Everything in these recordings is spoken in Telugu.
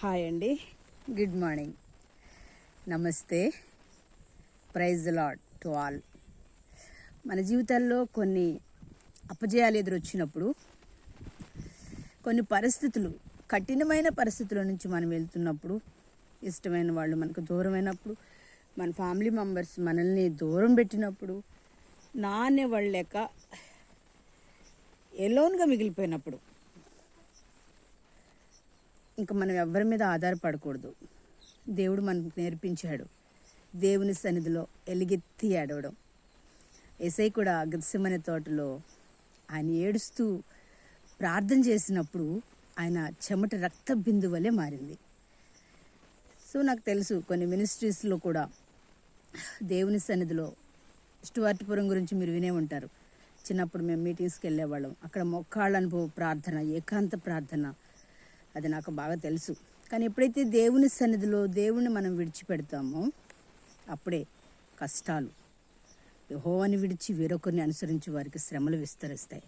హాయ్ అండి, good morning, namaste, praise the lord to all. మన జీవితాల్లో కొన్ని అపజయాలు ఎదురొచ్చినప్పుడు, కొన్ని పరిస్థితులు, కఠినమైన పరిస్థితుల నుంచి మనం వెళ్తున్నప్పుడు, ఇష్టమైన వాళ్ళు మనకు దూరమైనప్పుడు, మన ఫ్యామిలీ మెంబర్స్ మనల్ని దూరం పెట్టినప్పుడు, నానే వాళ్ళు లేక ఎలోన్గా మిగిలిపోయినప్పుడు, ఇంకా మనం ఎవరి మీద ఆధారపడకూడదు. దేవుడు మనకు నేర్పించాడు దేవుని సన్నిధిలో ఎలుగెత్తి ఏడవడం. యేసయ్య కూడా గెత్సెమనే తోటలో ఆయన ఏడుస్తూ ప్రార్థన చేసినప్పుడు ఆయన చెమట రక్త బిందువు వలె మారింది. సో నాకు తెలుసు కొన్ని మినిస్ట్రీస్లో కూడా దేవుని సన్నిధిలో, స్టువర్ట్పురం గురించి మీరు వినే ఉంటారు. చిన్నప్పుడు మేము మీటింగ్స్కి వెళ్ళేవాళ్ళం. అక్కడ మొక్కాళ్ళ అనుభవ ప్రార్థన, ఏకాంత ప్రార్థన, అది నాకు బాగా తెలుసు. కానీ ఎప్పుడైతే దేవుని సన్నిధిలో దేవుణ్ణి మనం విడిచిపెడతామో అప్పుడే కష్టాలు, యెహోవాని విడిచి వేరొకరిని అనుసరించి వారికి శ్రమలు విస్తరిస్తాయి.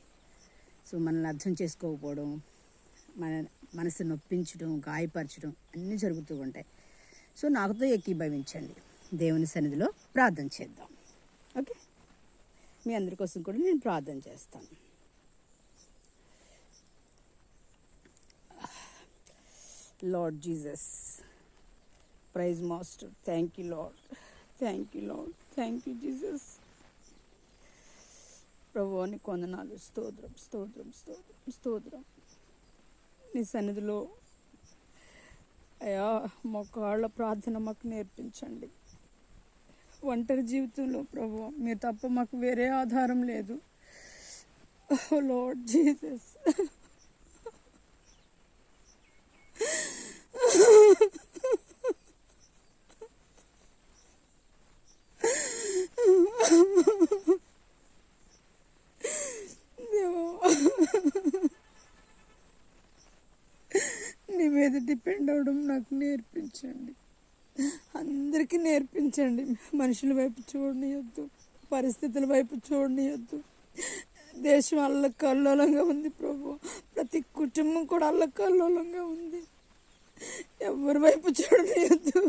సో మనల్ని అర్థం చేసుకోకపోవడం, మన మనసు నొప్పించడం, గాయపరచడం అన్నీ జరుగుతూ ఉంటాయి. సో నాకుతో ఏకీభవించండి, దేవుని సన్నిధిలో ప్రార్థన చేద్దాం. ఓకే, మీ అందరి కోసం కూడా నేను ప్రార్థన చేస్తాను. Lord Jesus, praise Master, thank you Lord, thank you Lord, thank you Jesus. ప్రభువాని కొందనాలు, స్తోత్రం స్తోత్రం స్తోత్రం స్తోత్రం. నీ సన్నిధిలో అయ్యా మొక్కాళ్ళ ప్రార్థన మాకు నేర్పించండి. ఒంటరి జీవితంలో ప్రభువా మీరు తప్ప మాకు వేరే ఆధారం లేదు. ఓ లార్డ్ జీసస్, నీ మీద డిపెండ్ అవడం నాకు నేర్పించండి. అందరికీ నేర్పించండి. మనుషుల వైపు చూడనియొద్దు, పరిస్థితుల వైపు చూడనియొద్దు. దేశం అల్లకల్లోలంగా ఉంది ప్రభు, ప్రతి కుటుంబం కూడా అల్లకల్లోలంగా ఉంది. ఎవరి వైపు చూడనియొద్దు.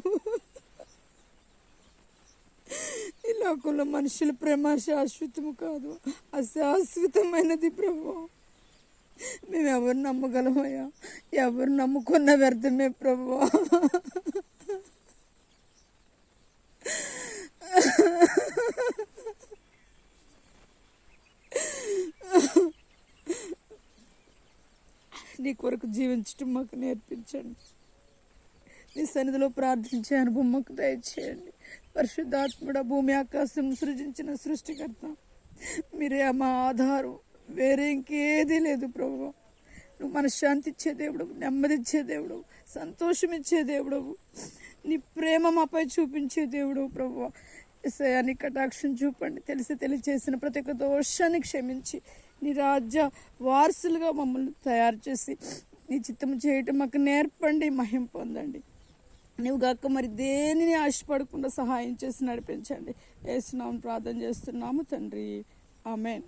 ఈ లోకంలో మనుషుల ప్రేమ శాశ్వతము కాదు, అశాశ్వతమైనది ప్రభు. మేము ఎవరు నమ్మగలమయ్యా? ఎవరు నమ్ముకున్న వ్యర్థమే ప్రభు. నీ కొరకు జీవించటం మాకు నేర్పించండి. నీ సన్నిధిలో ప్రార్థించే అనుభవం మాకు దయచేయండి. పరిశుద్ధాత్ముడ, భూమి ఆకాశం సృజించిన సృష్టికర్త, మీరే మా ఆధారం, వేరే ఇంకేదీ లేదు ప్రభు. నువ్వు మనశ్శాంతి ఇచ్చే దేవుడు, నెమ్మదిచ్చే దేవుడు, సంతోషం ఇచ్చే దేవుడు, నీ ప్రేమ మాపై చూపించే దేవుడు ప్రభు. యేసయ్యా నీ కటాక్షం చూపండి. తెలియచేసిన ప్రతి ఒక్క దోషాన్ని క్షమించి నీ రాజ్య వారసులుగా మమ్మల్ని తయారు చేసి నీ చిత్తం చేయటం మాకు నేర్పండి, మహిమ పొందండి. నువ్వు గాక మరి దేనిని ఆశపడకుండా సహాయం చేసి నడిపించండి. యేసు నామమున ప్రార్థన చేస్తున్నాము తండ్రి, ఆమేన్.